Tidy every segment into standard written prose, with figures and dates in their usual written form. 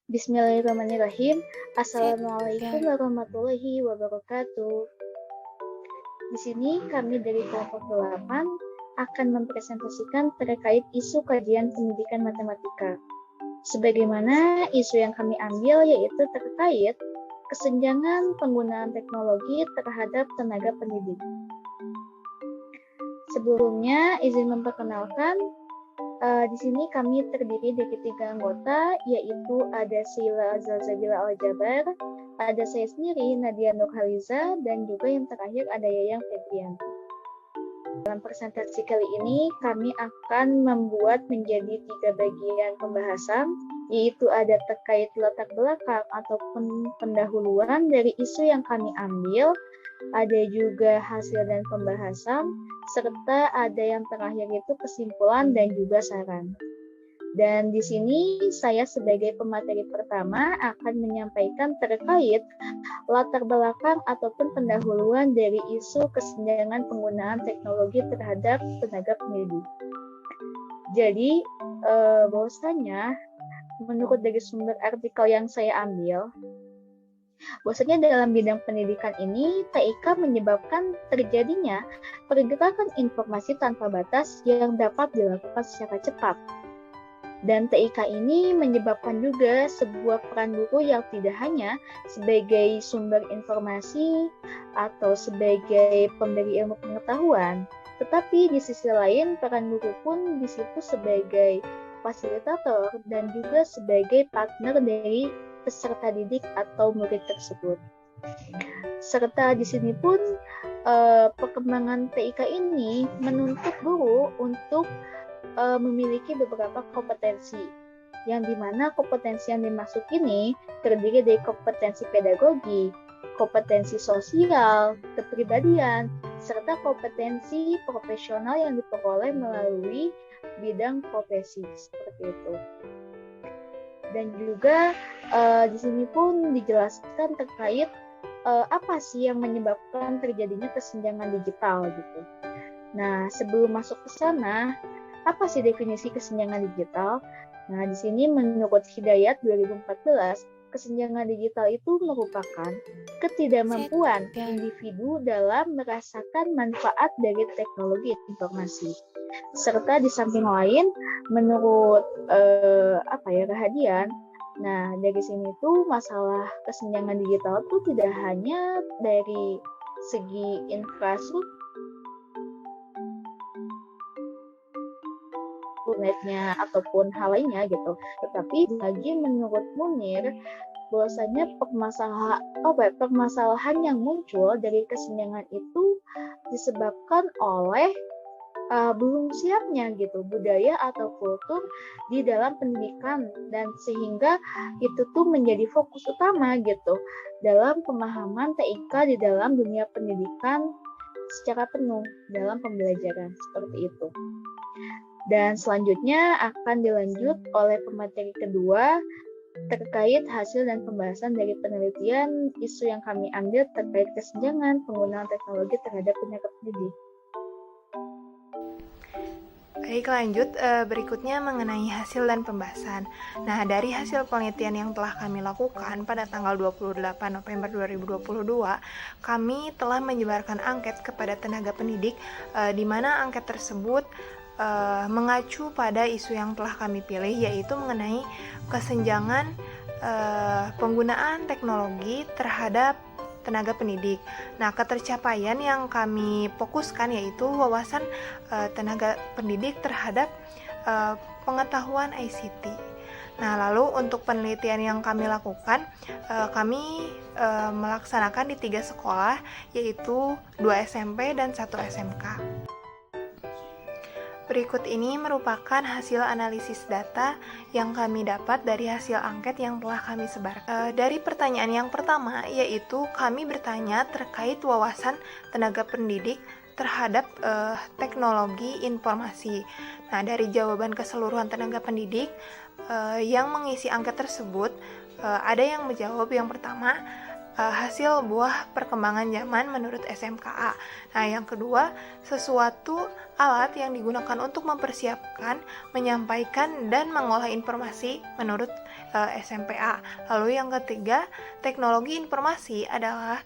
Bismillahirrahmanirrahim. Assalamualaikum warahmatullahi wabarakatuh. Di sini kami dari kelompok 8 akan mempresentasikan terkait isu kajian pendidikan matematika. Sebagaimana isu yang kami ambil yaitu terkait kesenjangan penggunaan teknologi terhadap tenaga pendidik. Sebelumnya izin memperkenalkan, di sini kami terdiri dari 3 anggota, yaitu ada Sheila Zalzabila Al-Jabar, ada saya sendiri Nadia Nurhaliza, dan juga yang terakhir ada Yayang Febrianti. Dalam presentasi kali ini kami akan membuat menjadi 3 bagian pembahasan, yaitu ada terkait latar belakang ataupun pendahuluan dari isu yang kami ambil, ada juga hasil dan pembahasan, serta ada yang terakhir itu kesimpulan dan juga saran. Dan di sini saya sebagai pemateri pertama akan menyampaikan terkait latar belakang ataupun pendahuluan dari isu kesenjangan penggunaan teknologi terhadap tenaga pendidik. Jadi, bahwasanya menurut dari sumber artikel yang saya ambil, bahwasanya dalam bidang pendidikan ini, TIK menyebabkan terjadinya pergerakan informasi tanpa batas yang dapat dilakukan secara cepat. Dan TIK ini menyebabkan juga sebuah peran guru yang tidak hanya sebagai sumber informasi atau sebagai pemberi ilmu pengetahuan, tetapi di sisi lain peran guru pun di situ sebagai fasilitator dan juga sebagai partner dari peserta didik atau murid tersebut. Serta di sini pun perkembangan TIK ini menuntut guru untuk memiliki beberapa kompetensi, yang dimana kompetensi yang dimaksud ini terdiri dari kompetensi pedagogi, kompetensi sosial, kepribadian, serta kompetensi profesional yang diperoleh melalui bidang profesi seperti itu. Dan juga di sini pun dijelaskan terkait apa sih yang menyebabkan terjadinya kesenjangan digital gitu. Nah, sebelum masuk ke sana, apa sih definisi kesenjangan digital? Nah, di sini menurut Hidayat 2014, kesenjangan digital itu merupakan ketidakmampuan individu dalam merasakan manfaat dari teknologi informasi. Serta di samping lain, menurut Rahadian, nah dari sini tuh masalah kesenjangan digital tuh tidak hanya dari segi infrastruktur internetnya ataupun hal lainnya gitu, tetapi lagi menurut Munir bahwasanya permasalahan yang muncul dari kesenjangan itu disebabkan oleh belum siapnya gitu budaya atau kultur di dalam pendidikan, dan sehingga itu tuh menjadi fokus utama gitu dalam pemahaman TIK di dalam dunia pendidikan secara penuh dalam pembelajaran seperti itu. Dan selanjutnya akan dilanjut oleh pemateri kedua terkait hasil dan pembahasan dari penelitian isu yang kami ambil terkait kesenjangan penggunaan teknologi terhadap tenaga pendidik. Baik, lanjut berikutnya mengenai hasil dan pembahasan. Nah, dari hasil penelitian yang telah kami lakukan pada tanggal 28 November 2022, kami telah menyebarkan angket kepada tenaga pendidik, di mana angket tersebut mengacu pada isu yang telah kami pilih, yaitu mengenai kesenjangan penggunaan teknologi terhadap tenaga pendidik. Nah, ketercapaian yang kami fokuskan yaitu wawasan tenaga pendidik terhadap pengetahuan ICT. Nah, lalu untuk penelitian yang kami lakukan, kami melaksanakan di 3 sekolah, yaitu 2 SMP dan 1 SMK. Berikut ini merupakan hasil analisis data yang kami dapat dari hasil angket yang telah kami sebarkan. Dari pertanyaan yang pertama, yaitu kami bertanya terkait wawasan tenaga pendidik terhadap teknologi informasi. Nah, dari jawaban keseluruhan tenaga pendidik yang mengisi angket tersebut, ada yang menjawab yang pertama, hasil buah perkembangan zaman menurut SMKA. Nah, yang kedua, sesuatu alat yang digunakan untuk mempersiapkan, menyampaikan, dan mengolah informasi menurut SMPA. Lalu yang ketiga, teknologi informasi adalah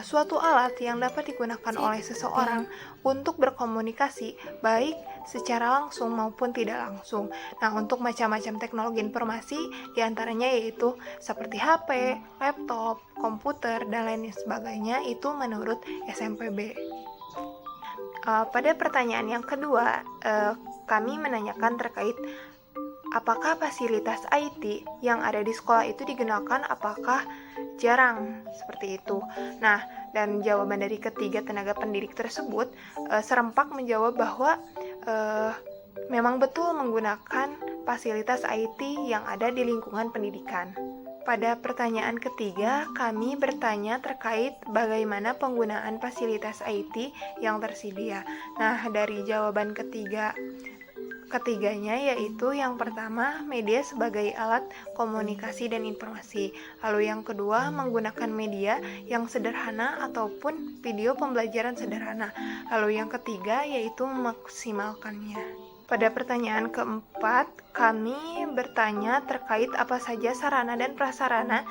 suatu alat yang dapat digunakan oleh seseorang untuk berkomunikasi baik secara langsung maupun tidak langsung. Nah, untuk macam-macam teknologi informasi diantaranya yaitu seperti HP, laptop, komputer, dan lain sebagainya itu menurut SMPB. Pada pertanyaan yang kedua, kami menanyakan terkait apakah fasilitas IT yang ada di sekolah itu digunakan, apakah jarang, seperti itu. Nah, dan jawaban dari ketiga tenaga pendidik tersebut serempak menjawab bahwa memang betul menggunakan fasilitas IT yang ada di lingkungan pendidikan. Pada pertanyaan ketiga, kami bertanya terkait bagaimana penggunaan fasilitas IT yang tersedia. Nah, dari jawaban ketiganya yaitu yang pertama, media sebagai alat komunikasi dan informasi. Lalu yang kedua, menggunakan media yang sederhana ataupun video pembelajaran sederhana. Lalu yang ketiga yaitu memaksimalkannya. Pada pertanyaan keempat, kami bertanya terkait apa saja sarana dan prasarana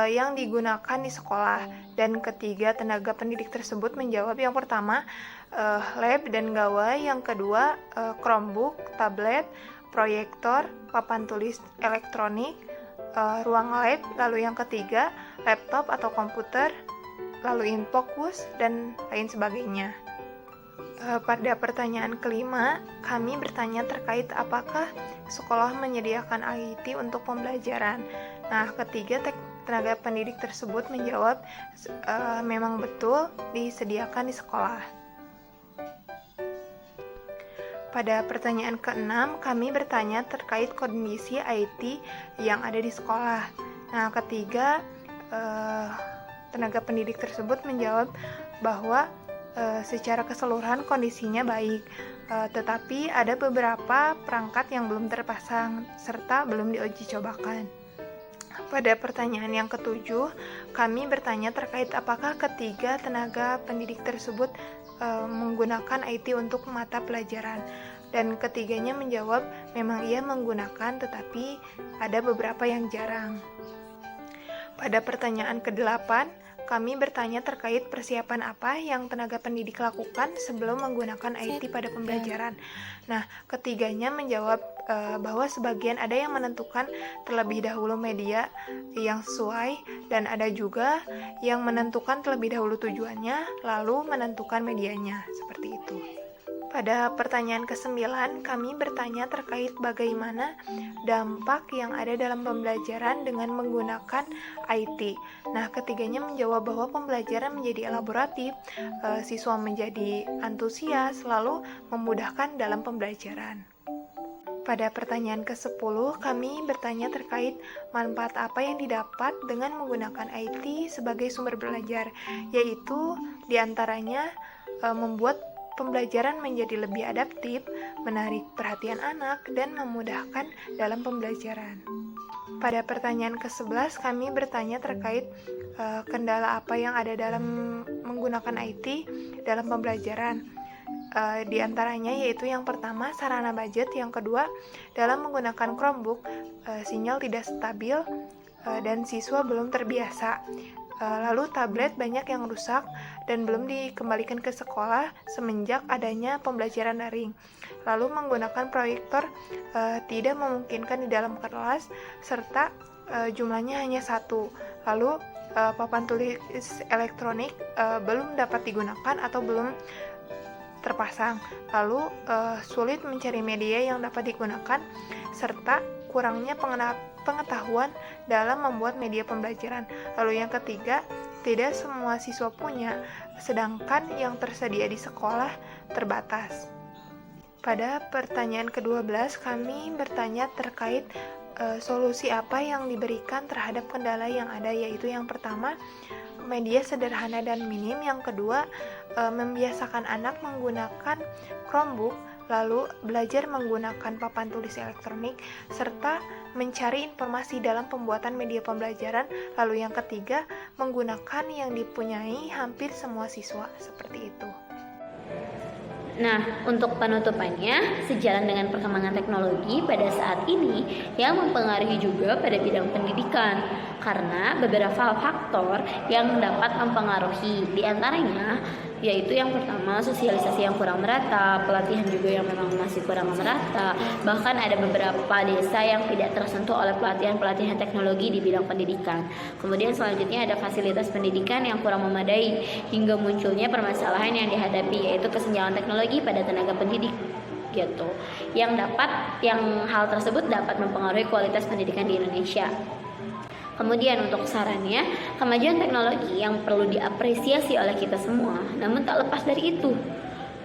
yang digunakan di sekolah. Dan ketiga tenaga pendidik tersebut menjawab yang pertama, lab dan gawai, yang kedua, Chromebook, tablet, proyektor, papan tulis elektronik, ruang lab, lalu yang ketiga, laptop atau komputer, lalu infocus, dan lain sebagainya. Pada pertanyaan kelima, kami bertanya terkait apakah sekolah menyediakan IT untuk pembelajaran. Nah, ketiga tenaga pendidik tersebut menjawab memang betul disediakan di sekolah. Pada pertanyaan keenam, kami bertanya terkait kondisi IT yang ada di sekolah. Nah, ketiga tenaga pendidik tersebut menjawab bahwa secara keseluruhan kondisinya baik, tetapi ada beberapa perangkat yang belum terpasang serta belum diuji cobakan. Pada pertanyaan yang ketujuh, kami bertanya terkait apakah ketiga tenaga pendidik tersebut menggunakan IT untuk mata pelajaran. Dan ketiganya menjawab memang ia menggunakan, tetapi ada beberapa yang jarang. Pada pertanyaan ke-8, kami bertanya terkait persiapan apa yang tenaga pendidik lakukan sebelum menggunakan IT pada pembelajaran. Nah, ketiganya menjawab bahwa sebagian ada yang menentukan terlebih dahulu media yang sesuai, dan ada juga yang menentukan terlebih dahulu tujuannya, lalu menentukan medianya, seperti itu. Pada pertanyaan ke-9, kami bertanya terkait bagaimana dampak yang ada dalam pembelajaran dengan menggunakan IT. Nah, ketiganya menjawab bahwa pembelajaran menjadi elaboratif, siswa menjadi antusias, lalu memudahkan dalam pembelajaran. Pada pertanyaan ke-10, kami bertanya terkait manfaat apa yang didapat dengan menggunakan IT sebagai sumber belajar, yaitu diantaranya membuat pembelajaran menjadi lebih adaptif, menarik perhatian anak, dan memudahkan dalam pembelajaran. Pada pertanyaan ke-11, kami bertanya terkait kendala apa yang ada dalam menggunakan IT dalam pembelajaran. Di antaranya yaitu yang pertama, sarana budget, yang kedua, dalam menggunakan Chromebook, sinyal tidak stabil dan siswa belum terbiasa. Lalu tablet banyak yang rusak dan belum dikembalikan ke sekolah semenjak adanya pembelajaran daring. Lalu menggunakan proyektor tidak memungkinkan di dalam kelas serta jumlahnya hanya 1. Lalu papan tulis elektronik belum dapat digunakan atau belum terpasang. Lalu sulit mencari media yang dapat digunakan serta kurangnya pengetahuan dalam membuat media pembelajaran. Lalu yang ketiga, tidak semua siswa punya, sedangkan yang tersedia di sekolah terbatas. Pada pertanyaan ke-12, kami bertanya terkait solusi apa yang diberikan terhadap kendala yang ada, yaitu yang pertama, media sederhana dan minim, yang kedua, membiasakan anak menggunakan Chromebook, lalu belajar menggunakan papan tulis elektronik, serta mencari informasi dalam pembuatan media pembelajaran, lalu yang ketiga, menggunakan yang dipunyai hampir semua siswa, seperti itu. Nah, untuk penutupannya, sejalan dengan perkembangan teknologi pada saat ini yang mempengaruhi juga pada bidang pendidikan, karena beberapa faktor yang dapat mempengaruhi, di antaranya yaitu yang pertama sosialisasi yang kurang merata, pelatihan juga yang memang masih kurang merata, bahkan ada beberapa desa yang tidak tersentuh oleh pelatihan-pelatihan teknologi di bidang pendidikan. Kemudian selanjutnya ada fasilitas pendidikan yang kurang memadai hingga munculnya permasalahan yang dihadapi, yaitu kesenjangan teknologi pada tenaga pendidik gitu. Yang hal tersebut dapat mempengaruhi kualitas pendidikan di Indonesia. Kemudian untuk sarannya, kemajuan teknologi yang perlu diapresiasi oleh kita semua, namun tak lepas dari itu,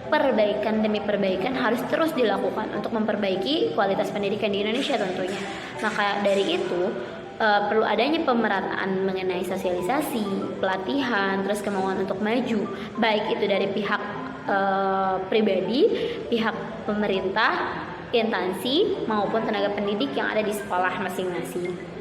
perbaikan demi perbaikan harus terus dilakukan untuk memperbaiki kualitas pendidikan di Indonesia tentunya. Maka dari itu, perlu adanya pemerataan mengenai sosialisasi, pelatihan, terus kemauan untuk maju, baik itu dari pihak pribadi, pihak pemerintah, instansi, maupun tenaga pendidik yang ada di sekolah masing-masing.